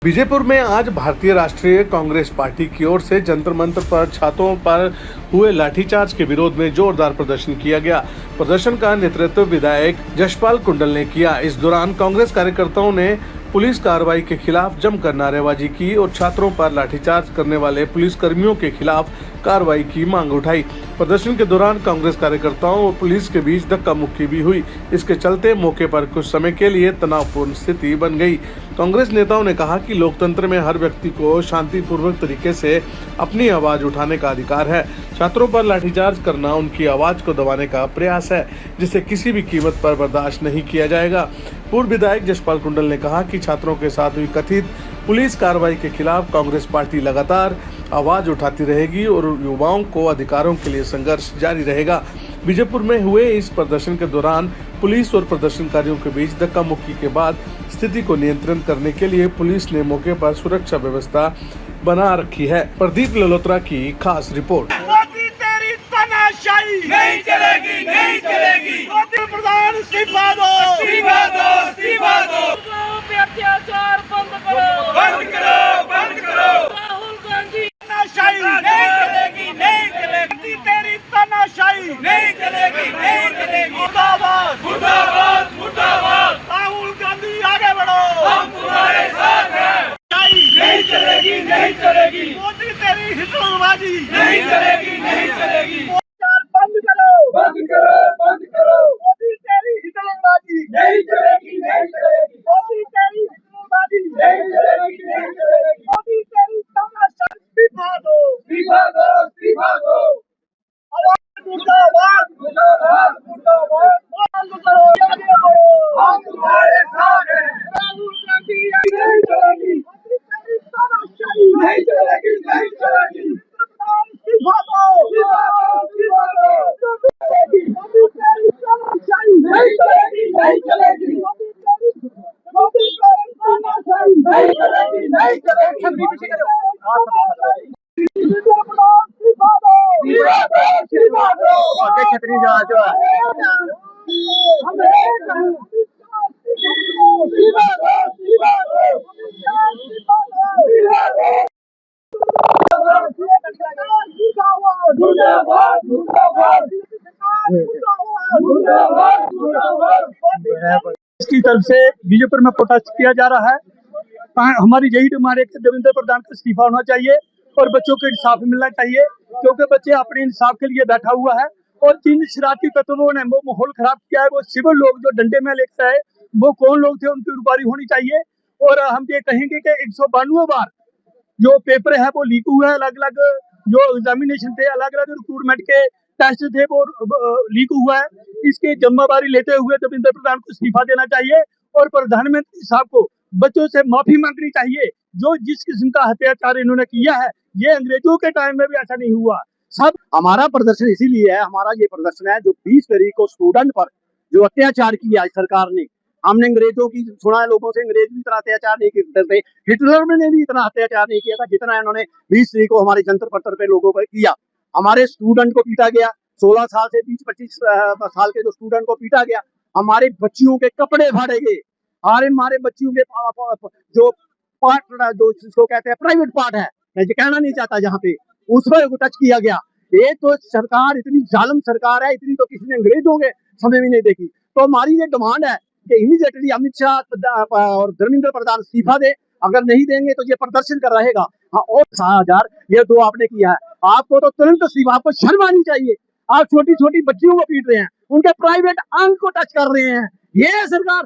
बीजेपुर में आज भारतीय राष्ट्रीय कांग्रेस पार्टी की ओर से जंतर मंतर पर छात्रों पर हुए लाठीचार्ज के विरोध में जोरदार प्रदर्शन किया गया। प्रदर्शन का नेतृत्व विधायक यशपाल कुंडल ने किया। इस दौरान कांग्रेस कार्यकर्ताओं ने पुलिस कार्रवाई के खिलाफ जमकर नारेबाजी की और छात्रों पर लाठीचार्ज करने वाले पुलिस कर्मियों के खिलाफ कार्रवाई की मांग उठाई। प्रदर्शन के दौरान कांग्रेस कार्यकर्ताओं और पुलिस के बीच धक्का मुक्की भी हुई। इसके चलते मौके पर कुछ समय के लिए तनावपूर्ण स्थिति बन गई। कांग्रेस नेताओं ने कहा कि लोकतंत्र में हर व्यक्ति को शांतिपूर्वक तरीके से अपनी आवाज उठाने का अधिकार है। छात्रों पर लाठीचार्ज करना उनकी आवाज को दबाने का प्रयास है, जिसे किसी भी कीमत पर बर्दाश्त नहीं किया जाएगा। पूर्व विधायक यशपाल कुंडल ने कहा कि छात्रों के साथ हुई कथित पुलिस कार्रवाई के खिलाफ कांग्रेस पार्टी लगातार आवाज उठाती रहेगी और युवाओं को अधिकारों के लिए संघर्ष जारी रहेगा। बीजेपुर में हुए इस प्रदर्शन के दौरान पुलिस और प्रदर्शनकारियों के बीच धक्का मुक्की के बाद स्थिति को नियंत्रण करने के लिए पुलिस ने मौके पर सुरक्षा व्यवस्था बना रखी है। प्रदीप ललोत्रा की खास रिपोर्ट। मोदी तेरी तानाशाही नहीं चलेगी, नहीं चलेगी। मोदी प्रधान इस्तीफा दो, इस्तीफा दो, इस्तीफा दो। अत्याचार बंद करो, बंद करो, बंद करो। राहुल गांधी तानाशाही नहीं चलेगी, नहीं चलेगी। मोदी तेरी तानाशाही नहीं चलेगी, नहीं चलेगी। मुर्दाबाद, मुर्दाबाद, मुर्दाबाद। राहुल गांधी आगे बढ़ो, हम तुम्हारे साथ हैं। नहीं चलेगी, नहीं चलेगी। मोदी तेरी हिटलरबाजी नहीं चलेगी, नहीं चलेगी। बंद करो, बंद करो, बंद करो। मोदी तेरी हिटलरबाजी नहीं चलेगी, नहीं चलेगी। मोदी तेरी हिटलरबाजी नहीं चलेगी, नहीं चलेगी। मोदी तेरी तानाशाही इस्तीफा दो, इस्तीफा दो, इस्तीफा दो। मुर्दाबाद, मुर्दाबाद, मुर्दाबाद। बंद करो, आगे बढ़ो, हम तुम्हारे साथ हैं। राहुल गांधी नहीं चलेगी, नहीं चलेगी, नहीं चलेगी। इस्तीफा दो, इस्तीफा दो, इस्तीफा दो। नहीं चलेगी, नहीं चलेगी। मोदी तेरी तानाशाही नहीं चलेगी, नहीं चलेगी। इस्तीफा दो, इस्तीफा दो। आगे छतरी जहाज इसकी तरफ से बीजेपुर में प्रोटेस्ट किया जा रहा है। हमारी यही डिमांड है कि देवेंद्र प्रधान का इस्तीफा होना चाहिए और बच्चों को इंसाफ मिलना चाहिए, क्योंकि बच्चे अपने इंसाफ के लिए बैठा हुआ है। और जिन शरारती तत्वों ने वो माहौल खराब किया है, वो सिविल लोग जो डंडे में लेकर आए, वो कौन लोग थे, उनकी इंक्वायरी होनी चाहिए। और हम ये कहेंगे कि 192 बार जो पेपर है वो लीक हुआ है। अलग अलग जो एग्जामिनेशन थे, अलग अलग रिक्रूटमेंट के टेस्ट थे, वो लीक हुआ है। इसकी जिम्मेदारी लेते हुए देवेंद्र प्रधान को इस्तीफा देना चाहिए और प्रधानमंत्री साहब को बच्चों से माफी मांगनी चाहिए। जो जिस किस्म का अत्याचार इन्होंने किया है, ये अंग्रेजों के टाइम में भी ऐसा नहीं हुआ। सब हमारा प्रदर्शन इसीलिए है, हमारा ये प्रदर्शन है जो 20 तारीख को स्टूडेंट पर जो अत्याचार किया सरकार ने। हमने अंग्रेजों की सुना है, लोगों से अंग्रेज भी इतना अत्याचार नहीं करते थे, हिटलर ने भी इतना अत्याचार नहीं किया था जितना इन्होंने 20 तारीख को हमारे जंतर मंतर पे लोगों पर किया। हमारे स्टूडेंट को पीटा गया, 16 साल से 20-25 साल के जो स्टूडेंट को पीटा गया। हमारे बच्चियों के कपड़े फाड़े गए, हमारे बच्चियों के जो पार्ट, जो जिसको कहते हैं प्राइवेट पार्ट है, मैं ये कहना नहीं चाहता, जहाँ पे उस पर टच किया गया। ये तो सरकार इतनी जालिम सरकार है, इतनी तो किसी ने अंग्रेजों के समय भी नहीं देखी। तो हमारी ये डिमांड है कि इमीडिएटली अमित शाह और धर्मेंद्र प्रधान इस्तीफा दे। अगर नहीं देंगे तो ये प्रदर्शन कर रहेगा। हाँ, और 6000 ये दो आपने किया है, आपको तो तुरंत इस्तीफा, आपको शर्म आनी चाहिए। आप छोटी छोटी बच्चियों को पीट रहे हैं, उनके प्राइवेट अंग को टच कर रहे हैं। ये सरकार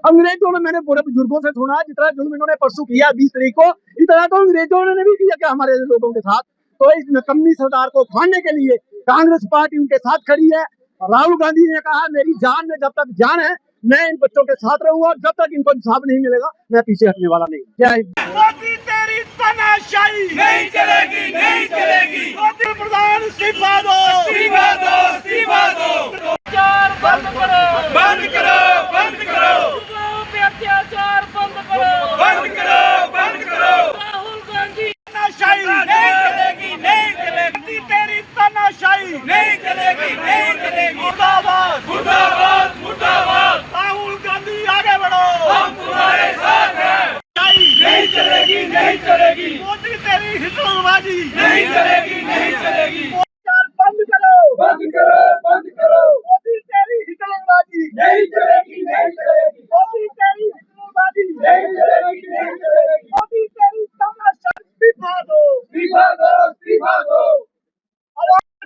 अंग्रेजों ने, मैंने पूरे बुजुर्गों से सुना, जितना जुल्म इन्होंने परसों किया 20 तारीख को, इतना तो अंग्रेजों ने भी किया क्या हमारे लोगों के साथ। तो इस नकम्मी सरकार को खाने के लिए कांग्रेस पार्टी उनके साथ खड़ी है। राहुल गांधी ने कहा, मेरी जान में जब तक जान है मैं इन बच्चों के साथ रहूंगा, जब तक इनको इंसाफ नहीं मिलेगा मैं पीछे हटने वाला नहीं। जय हिंद। मोदी तेरी तानाशाही नहीं चलेगी, नहीं चलेगी। मोदी प्रधान इस्तीफा दो, इस्तीफा दो, इस्तीफा दो। अत्याचार बंद करो, बंद करो, बंद करो। अत्याचार बंद करो, बंद करो, बंद करो। राहुल गांधी तानाशाही नहीं चलेगी, नहीं चलेगी। तेरी तानाशाही नहीं चलेगी, नहीं चलेगी। मुर्दाबाद, मुर्दाबाद, मुर्दाबाद। राहुल गांधी आगे बढ़ो, हम तुम्हारे साथ हैं। चलेगी नहीं चलेगी मोदी तेरी हिटलरबाजी नहीं चलेगी नहीं चलेगी बंद करो बंद करो बंद करो मोदी तेरी हिटलरबाजी नहीं चलेगी नहीं चलेगी मोदी तेरी हिटलरबाजी नहीं चलेगी नहीं चलेगी मोदी तेरी तानाशाही इस्तीफा दो इस्तीफा दो इस्तीफा दो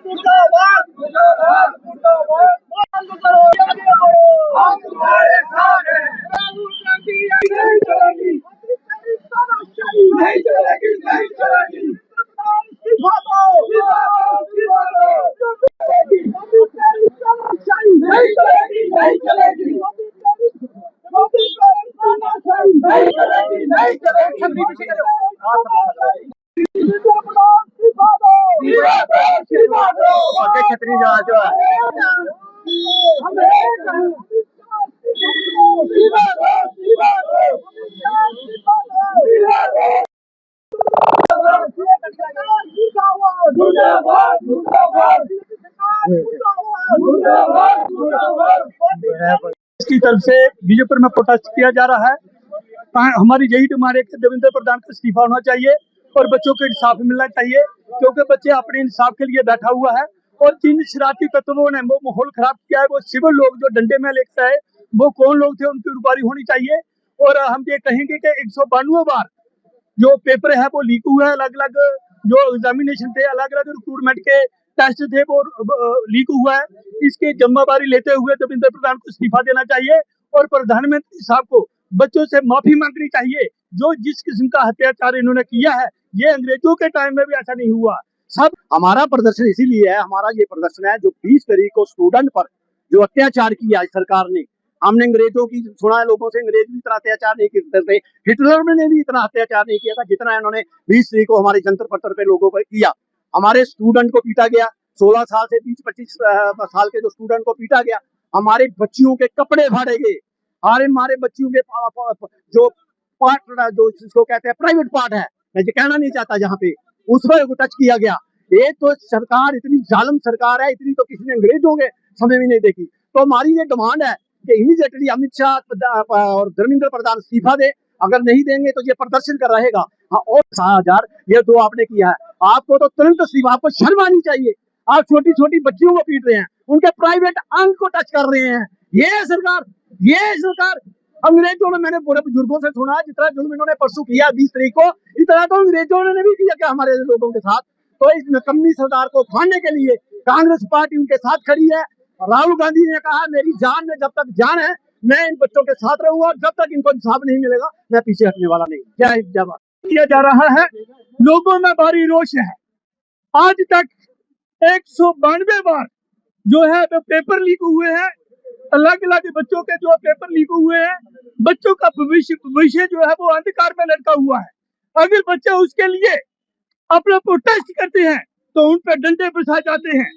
मुर्दाबाद मुर्दाबाद मुर्दाबाद बंद करो आगे बढ़ो हम तुम्हारे साथ हैं राहुल गांधी नहीं चलेगी मोदी तेरी तानाशाही नहीं चलेगी नहीं चलेगी इस्तीफा दो इस्तीफा दो मोदी तेरी तानाशाही नहीं चलेगी नहीं चलेगी मोदी तेरी तानाशाही नहीं चलेगी नहीं चलेगी छतरी जो इसकी तरफ से बीजेपी में प्रोटेस्ट किया जा रहा है। हमारी यही डिमांड है कि देवेंद्र प्रधान का इस्तीफा होना चाहिए और बच्चों को इंसाफ मिलना चाहिए, क्योंकि बच्चे अपने इंसाफ के लिए बैठा हुआ है। और जिन शरारती तत्वों ने वो माहौल खराब किया है, वो सिविल लोग जो डंडे में लेकर आए, वो कौन लोग थे, उनकी इंक्वायरी होनी चाहिए। और हम ये कहेंगे कि 192 बार जो पेपर है वो लीक हुआ है, अलग अलग जो एग्जामिनेशन थे, अलग अलग रिक्रूटमेंट के टेस्ट थे, वो लीक हुआ है। इसके जिम्मेदारी लेते हुए देवेंद्र प्रधान को इस्तीफा देना चाहिए और प्रधानमंत्री साहब को बच्चों से माफी मांगनी चाहिए। जो जिस किस्म का अत्याचार इन्होंने किया है, ये अंग्रेजों के टाइम में भी ऐसा नहीं हुआ। सब हमारा प्रदर्शन इसीलिए है, हमारा ये प्रदर्शन है जो 20 तारीख को स्टूडेंट पर जो अत्याचार किया है सरकार ने। हमने अंग्रेजों की सुना है, लोगों से अंग्रेज भी इतना अत्याचार नहीं करते थे, हिटलर ने भी इतना अत्याचार नहीं किया था जितना इन्होंने 20 तारीख को हमारे जंतर पत्थर पे लोगों पर किया। हमारे स्टूडेंट को पीटा गया, 16 साल से 20-25 साल के जो स्टूडेंट को पीटा गया। हमारे बच्चियों के कपड़े फाड़े गए, हमारे बच्चियों के जो पार्ट जो जिसको कहते हैं प्राइवेट पार्ट है, मैं ये कहना नहीं चाहता, जहाँ पे उस पर टच किया गया। ये तो सरकार इतनी जालिम सरकार है, इतनी तो किसी ने अंग्रेजों के समय भी नहीं देखी। तो हमारी ये डिमांड है कि इमीडिएटली अमित शाह और धर्मेंद्र प्रधान इस्तीफा दे, अगर नहीं देंगे तो ये प्रदर्शन कर रहेगा। हाँ, और 6000 ये दो आपने किया है, आपको तो तुरंत इस्तीफा, आपको शर्म आनी चाहिए। आप छोटी छोटी बच्चियों को पीट रहे हैं, उनके प्राइवेट अंग को टच कर रहे हैं। ये सरकार अंग्रेजों ने, मैंने पूरे बुजुर्गों से सुना, जितना जुल्म इन्होंने परसों किया 20 तारीख को, इतना तो अंग्रेजों ने भी किया क्या हमारे लोगों के साथ। तो इस नकम्मी सरकार को खाने के लिए कांग्रेस पार्टी उनके साथ खड़ी है। राहुल गांधी ने कहा मेरी जान में जब तक जान है मैं इन बच्चों के साथ रहूंगा, जब तक इनको इंसाफ नहीं मिलेगा मैं पीछे हटने वाला नहीं। जय हिंद, जय भारत। किया जा रहा है, लोगों में भारी रोष है। आज तक 192 बार जो है वो पेपर लीक हुए हैं, अलग अलग बच्चों के जो पेपर लीक हुए हैं। बच्चों का भविष्य जो है वो अंधकार में लटका हुआ है। अगर बच्चे उसके लिए अपना प्रोटेस्ट करते हैं तो उन पर डंडे बरसाए जाते हैं।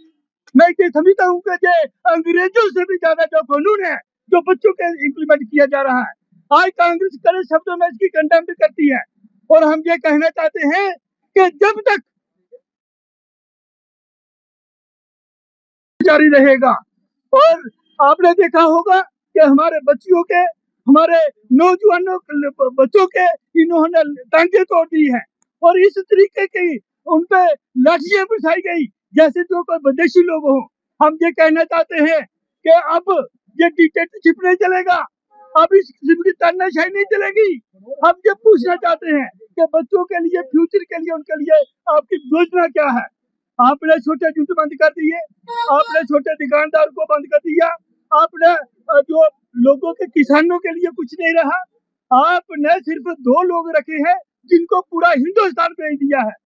मैं ये समझता हूँ कि ये अंग्रेजों से भी ज्यादा जो कानून है जो बच्चों के इम्प्लीमेंट किया जा रहा है, आज कांग्रेस कड़े शब्दों में इसकी कंडेम्ड करती है। और हम ये कहना चाहते हैं कि जब तक जारी रहेगा। और आपने देखा होगा कि हमारे बच्चियों के, हमारे नौजवानों बच्चों के इन्होंने टांगे तोड़ दी है और इस तरीके की उन पे लाठियां बरसाई गई जैसे जो कोई विदेशी लोग हों। हम ये कहना चाहते हैं कि अब ये डिक्टेटरशिप नहीं चलेगा, अब इस किस्म की तानाशाही नहीं चलेगी। हम ये पूछना चाहते हैं कि बच्चों के लिए, फ्यूचर के लिए, उनके लिए आपकी योजना क्या है। आपने छोटे जूते बंद कर दिए, आपने छोटे दुकानदार को बंद कर दिया, आपने जो लोगों के, किसानों के लिए कुछ नहीं रहा। आपने सिर्फ 2 लोग रखे हैं जिनको पूरा हिंदुस्तान भेज दिया है।